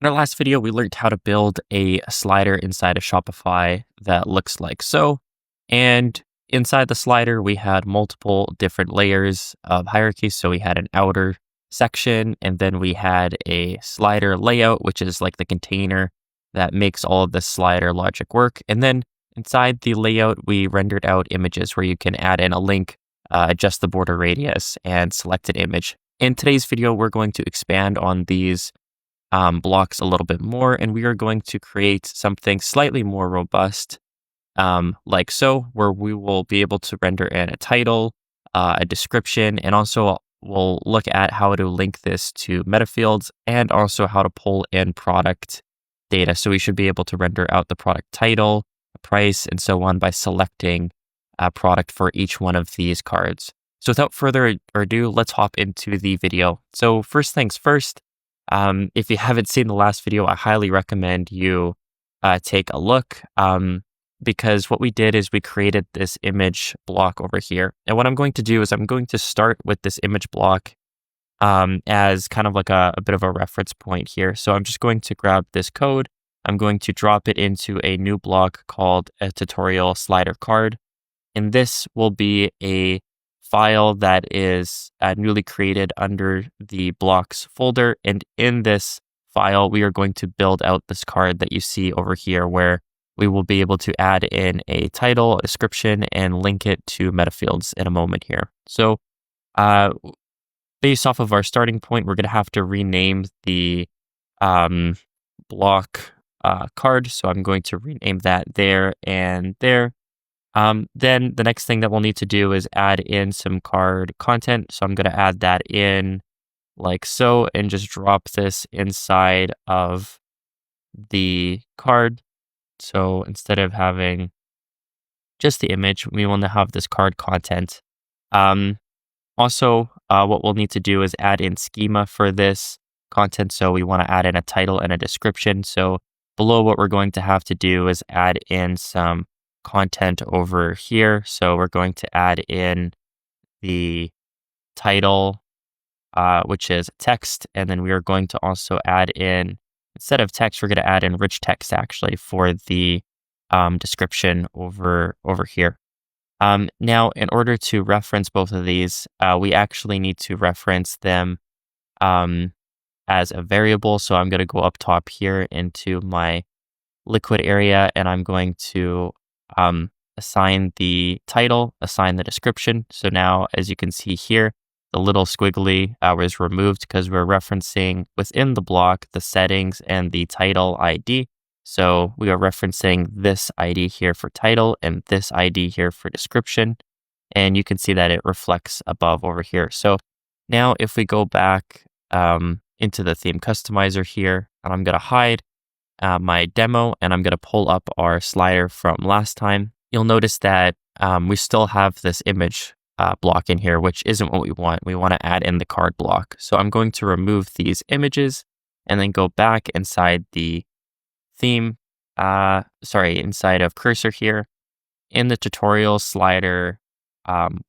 In our last video, we learned how to build a slider inside of Shopify that looks like so. And inside the slider, we had multiple different layers of hierarchy. So we had an outer section, and then we had a slider layout, which is like the container that makes all of the slider logic work. And then inside the layout, we rendered out images where you can add in a link, adjust the border radius, and select an image. In today's video, we're going to expand on these blocks a little bit more, and we are going to create something slightly more robust, like so, where we will be able to render in a title, a description, and also we'll look at how to link this to metafields and also how to pull in product data. So we should be able to render out the product title, price, and so on by selecting a product for each one of these cards. So without further ado, let's hop into the video. So first things first, if you haven't seen the last video, I highly recommend you take a look because what we did is we created this image block over here. And what I'm going to do is I'm going to start with this image block as kind of like a bit of a reference point here. So I'm just going to grab this code. I'm going to drop it into a new block called a tutorial slider card. And this will be a file that is newly created under the blocks folder. And in this file, we are going to build out this card that you see over here, where we will be able to add in a title, a description, and link it to metafields in a moment here. So based off of our starting point, we're going to have to rename the block card. So I'm going to rename that there and there. Then the next thing that we'll need to do is add in some card content. So I'm going to add that in like so and just drop this inside of the card. So instead of having just the image, we want to have this card content. Also, what we'll need to do is add in schema for this content. So we want to add in a title and a description. So below, what we're going to have to do is add in some content over here. So we're going to add in the title, which is text. And then we are going to also add in, instead of text, we're going to add in rich text actually for the description over here. Now, in order to reference both of these, we actually need to reference them as a variable. So I'm going to go up top here into my liquid area, and I'm going to assign the title, assign the description. So now, as you can see here, the little squiggly was removed because we're referencing within the block the settings and the title ID. So we are referencing this ID here for title and this ID here for description. And you can see that it reflects above over here. So now if we go back into the theme customizer here, and I'm going to hide my demo, and I'm going to pull up our slider from last time, you'll notice that we still have this image block in here, which isn't what we want. We want to add in the card block. So I'm going to remove these images and then go back inside the theme, inside of cursor here. In the tutorial slider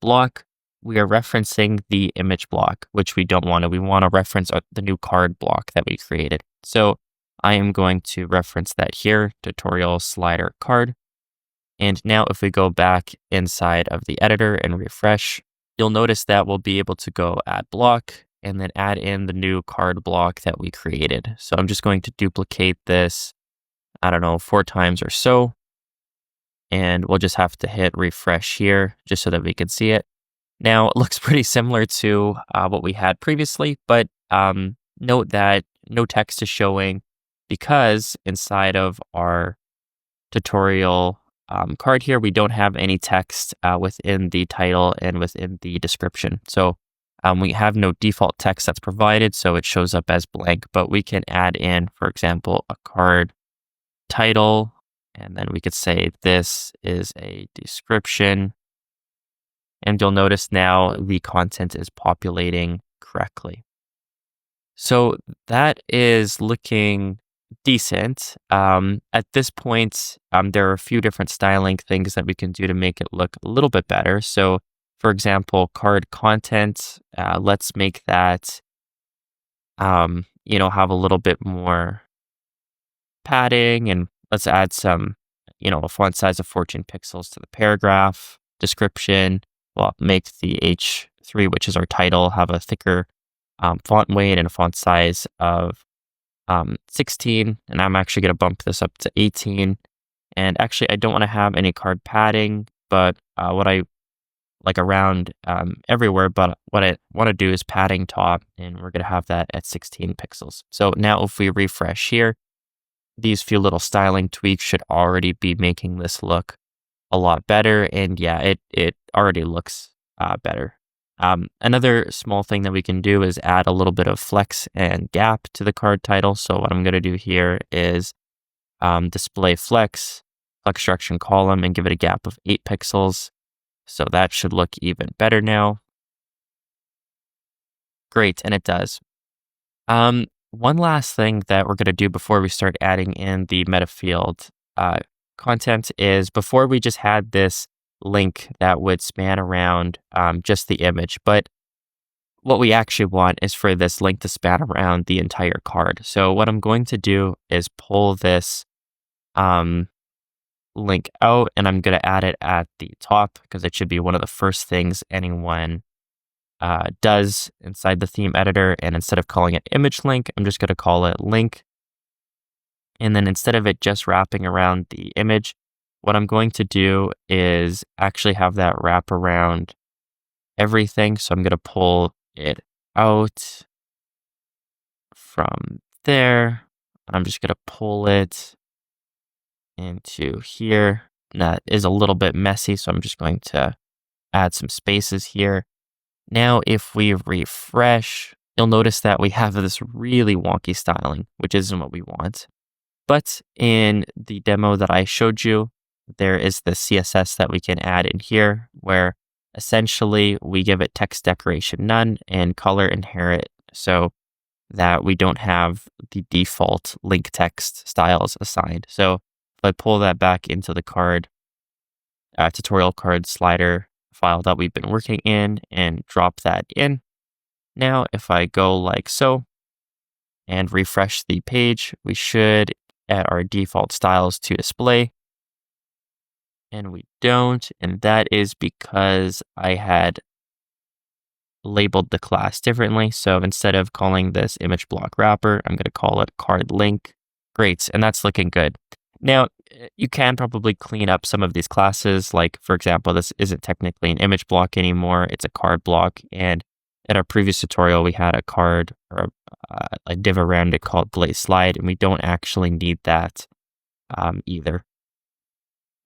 block, we are referencing the image block, which we don't want to. We want to reference the new card block that we created. So I am going to reference that here, tutorial slider card. And now if we go back inside of the editor and refresh, you'll notice that we'll be able to go add block and then add in the new card block that we created. So I'm just going to duplicate this, 4 times or so. And we'll just have to hit refresh here just so that we can see it. Now it looks pretty similar to what we had previously, but note that no text is showing, because inside of our tutorial card here, we don't have any text within the title and within the description. So we have no default text that's provided, so it shows up as blank, but we can add in, for example, a card title, and then we could say this is a description. And you'll notice now the content is populating correctly. So that is looking decent. At this point, there are a few different styling things that we can do to make it look a little bit better. So for example, card content, let's make that, have a little bit more padding, and let's add some, a font size of 14 pixels to the paragraph description. We'll make the H3, which is our title, have a thicker font weight and a font size of 16. And I'm actually going to bump this up to 18. And actually, I don't want to have any card padding, but what I like around everywhere, but what I want to do is padding top, and we're going to have that at 16 pixels. So now if we refresh here, these few little styling tweaks should already be making this look a lot better. And yeah, it already looks better. Another small thing that we can do is add a little bit of flex and gap to the card title. So what I'm going to do here is display flex direction column and give it a gap of 8 pixels. So that should look even better now. Great, and it does. One last thing that we're going to do before we start adding in the metafield content is, before we just had this link that would span around just the image, but what we actually want is for this link to span around the entire card. So what I'm going to do is pull this link out, and I'm going to add it at the top because it should be one of the first things anyone does inside the theme editor. And instead of calling it image link, I'm just going to call it link. And then instead of it just wrapping around the image, what I'm going to do is actually have that wrap around everything. So I'm going to pull it out from there. I'm just going to pull it into here. And that is a little bit messy, so I'm just going to add some spaces here. Now, if we refresh, you'll notice that we have this really wonky styling, which isn't what we want. But in the demo that I showed you, there is the CSS that we can add in here, where essentially we give it text decoration none and color inherit, so that we don't have the default link text styles assigned. So if I pull that back into the card, tutorial card slider file that we've been working in and drop that in. Now, if I go like so and refresh the page, we should add our default styles to display. And we don't, and that is because I had labeled the class differently. So instead of calling this image block wrapper, I'm going to call it card link. Great, and that's looking good. Now, you can probably clean up some of these classes. Like, for example, this isn't technically an image block anymore. It's a card block. And in our previous tutorial, we had a card or a div around it called glaze slide, and we don't actually need that either.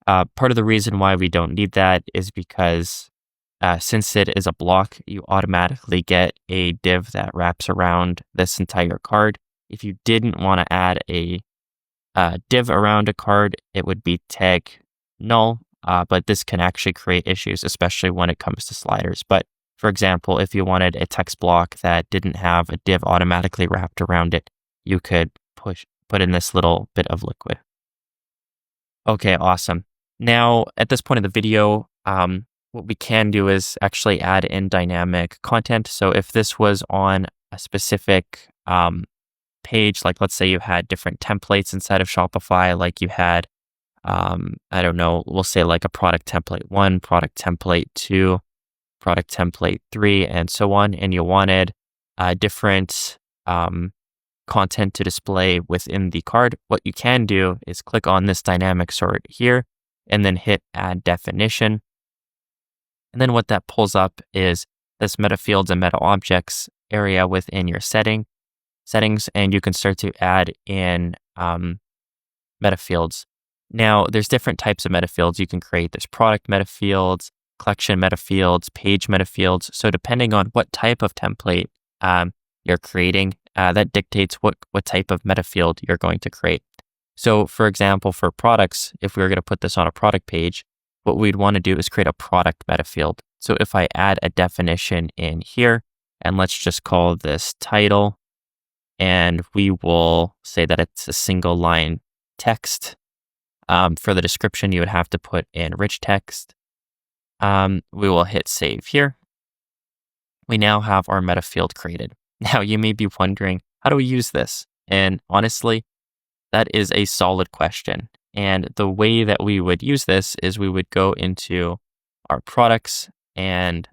Part of the reason why we don't need that is because since it is a block, you automatically get a div that wraps around this entire card. If you didn't want to add a div around a card, it would be tag null, but this can actually create issues, especially when it comes to sliders. But for example, if you wanted a text block that didn't have a div automatically wrapped around it, you could put in this little bit of liquid. Okay, awesome. Now, at this point in the video, what we can do is actually add in dynamic content. So if this was on a specific page, like let's say you had different templates inside of Shopify, like you had, I don't know, we'll say like a product template 1, product template 2, product template 3, and so on, and you wanted different content to display within the card, what you can do is click on this dynamic sort here and then hit add definition. And then what that pulls up is this meta fields and meta objects area within your settings, and you can start to add in meta fields. Now, there's different types of meta fields you can create. There's product meta fields, collection meta fields, page meta fields. So depending on what type of template you're creating, that dictates what type of meta field you're going to create. So for example, for products, if we were going to put this on a product page, what we'd want to do is create a product meta field. So if I add a definition in here, and let's just call this title, and we will say that it's a single line text. For the description, you would have to put in rich text. We will hit save here. We now have our meta field created. Now you may be wondering, how do we use this? And honestly, That is a solid question. And the way that we would use this is we would go into our products, and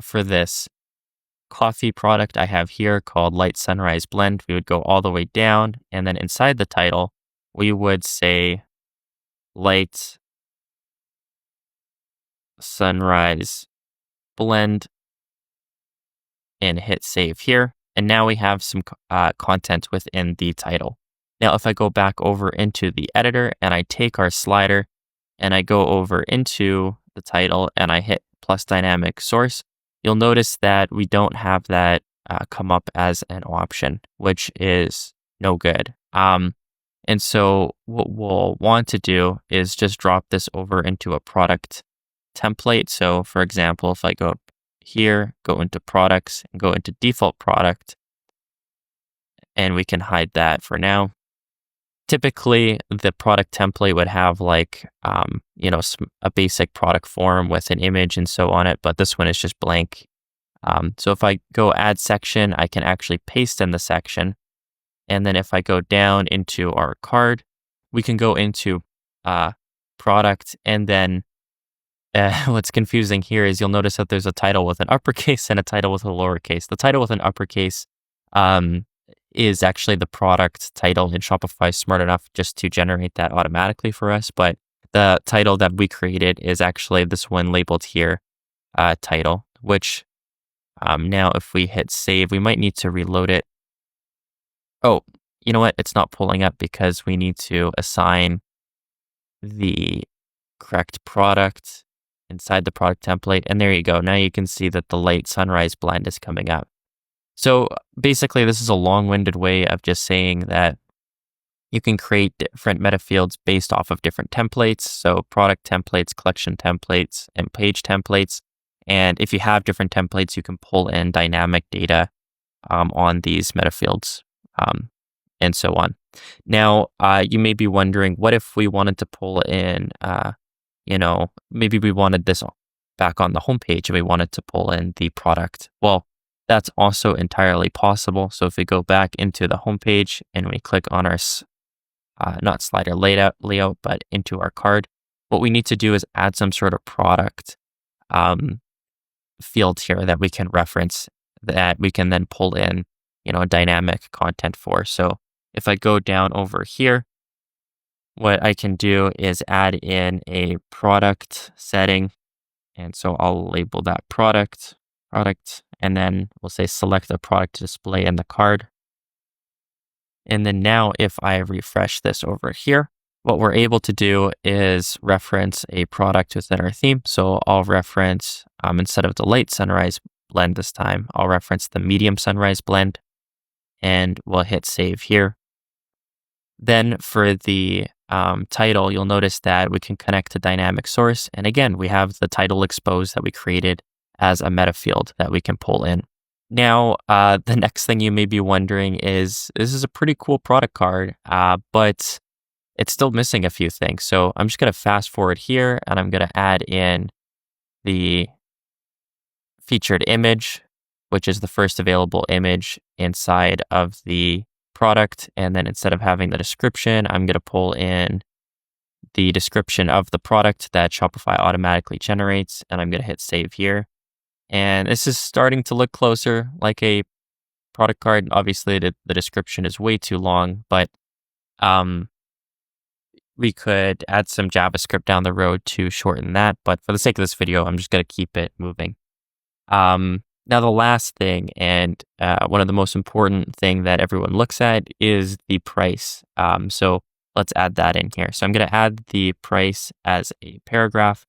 for this coffee product I have here called Light Sunrise Blend, we would go all the way down, and then inside the title, we would say Light Sunrise Blend and hit save here. And now we have some content within the title. Now, if I go back over into the editor and I take our slider and I go over into the title and I hit plus dynamic source, you'll notice that we don't have that come up as an option, which is no good. And so what we'll want to do is just drop this over into a product template. So for example, if I go up here, go into products and go into default product, and we can hide that for now. Typically, the product template would have like, a basic product form with an image and so on it, but this one is just blank. So if I go add section, I can actually paste in the section. And then if I go down into our card, we can go into product, and then what's confusing here is you'll notice that there's a title with an uppercase and a title with a lowercase. The title with an uppercase is actually the product title, and Shopify is smart enough just to generate that automatically for us. But the title that we created is actually this one labeled here, title, which now if we hit save, we might need to reload it. Oh, you know what? It's not pulling up because we need to assign the correct product inside the product template. And there you go. Now you can see that the Light Sunrise Blend is coming up. So basically, this is a long-winded way of just saying that you can create different metafields based off of different templates. So product templates, collection templates, and page templates. And if you have different templates, you can pull in dynamic data on these metafields and so on. Now, you may be wondering, what if we wanted to pull in, maybe we wanted this back on the homepage and we wanted to pull in the product. Well, that's also entirely possible. So if we go back into the homepage and we click on our, not slider layout, but into our card, what we need to do is add some sort of product field here that we can reference, that we can then pull in, dynamic content for. So if I go down over here, what I can do is add in a product setting. And so I'll label that product, and then we'll say select a product to display in the card. And then now if I refresh this over here, what we're able to do is reference a product within our theme. So I'll reference, instead of the Light Sunrise Blend this time, I'll reference the Medium Sunrise Blend, and we'll hit save here. Then for the title, you'll notice that we can connect to dynamic source. And again, we have the title exposed that we created as a metafield that we can pull in. Now, the next thing you may be wondering is, this is a pretty cool product card, but it's still missing a few things. So I'm just going to fast forward here, and I'm going to add in the featured image, which is the first available image inside of the product. And then instead of having the description, I'm going to pull in the description of the product that Shopify automatically generates, and I'm going to hit save here. And this is starting to look closer like a product card. Obviously, the description is way too long, but we could add some JavaScript down the road to shorten that. But for the sake of this video, I'm just going to keep it moving. Now, the last thing, and one of the most important thing that everyone looks at, is the price. So let's add that in here. So I'm going to add the price as a paragraph.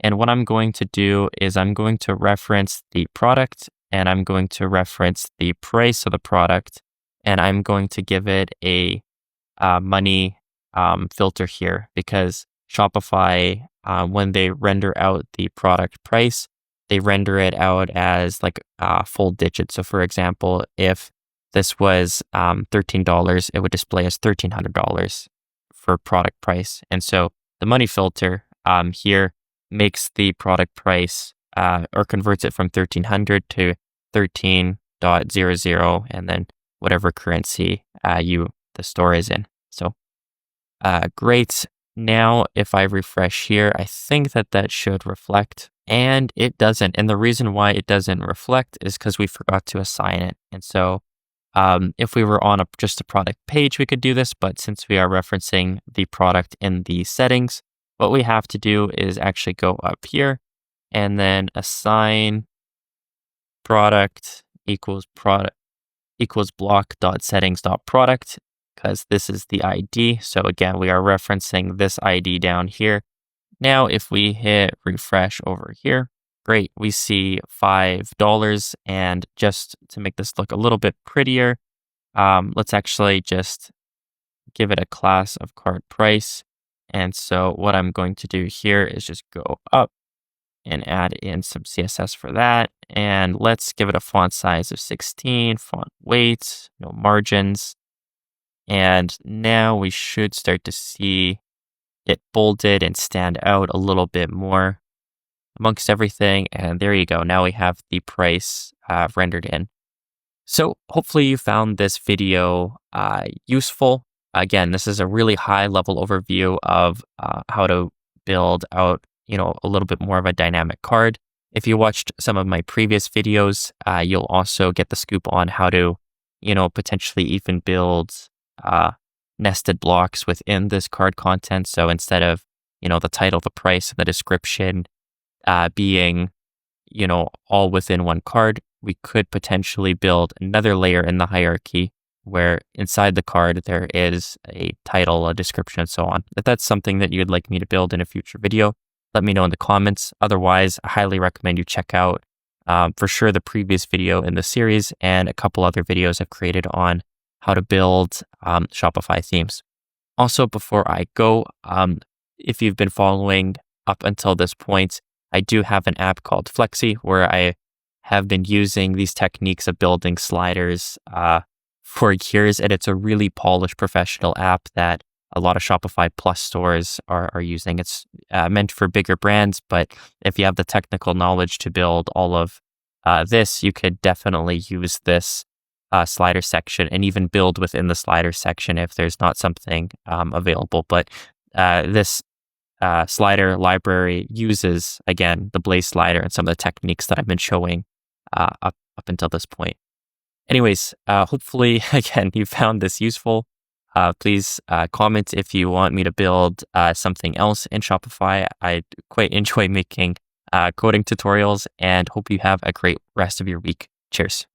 And what I'm going to do is I'm going to reference the product, and I'm going to reference the price of the product, and I'm going to give it a money filter here, because Shopify, when they render out the product price, they render it out as like full digits. So for example, if this was $13, it would display as $1,300 for product price. And so the money filter here makes the product price or converts it from 1,300 to 13.00, and then whatever currency the store is in. So great. Now, if I refresh here, I think that that should reflect, and it doesn't. And the reason why it doesn't reflect is because we forgot to assign it. And so if we were on just a product page, we could do this, but since we are referencing the product in the settings, what we have to do is actually go up here and then assign product equals block.settings.product, because this is the ID. So again, we are referencing this ID down here. Now, if we hit refresh over here, great, we see $5. And just to make this look a little bit prettier, let's actually just give it a class of cart price. And so what I'm going to do here is just go up and add in some CSS for that. And let's give it a font size of 16, font weight, no margins. And now we should start to see it bolded and stand out a little bit more amongst everything. And there you go. Now we have the price rendered in. So hopefully you found this video useful. Again, this is a really high level overview of how to build out, a little bit more of a dynamic card. If you watched some of my previous videos, you'll also get the scoop on how to, potentially even build nested blocks within this card content. So instead of, the title, the price, and the description being, all within one card, we could potentially build another layer in the hierarchy where inside the card there is a title, a description, and so on. If that's something that you'd like me to build in a future video, let me know in the comments. Otherwise, I highly recommend you check out for sure the previous video in the series and a couple other videos I've created on how to build Shopify themes. Also, before I go, if you've been following up until this point, I do have an app called Flexi where I have been using these techniques of building sliders for years, and it's a really polished professional app that a lot of Shopify Plus stores are using. It's meant for bigger brands, but if you have the technical knowledge to build all of this, you could definitely use this slider section and even build within the slider section if there's not something available. But this slider library uses, again, the Blaze slider and some of the techniques that I've been showing up until this point. Anyways, hopefully, again, you found this useful. Please comment if you want me to build something else in Shopify. I quite enjoy making coding tutorials and hope you have a great rest of your week. Cheers.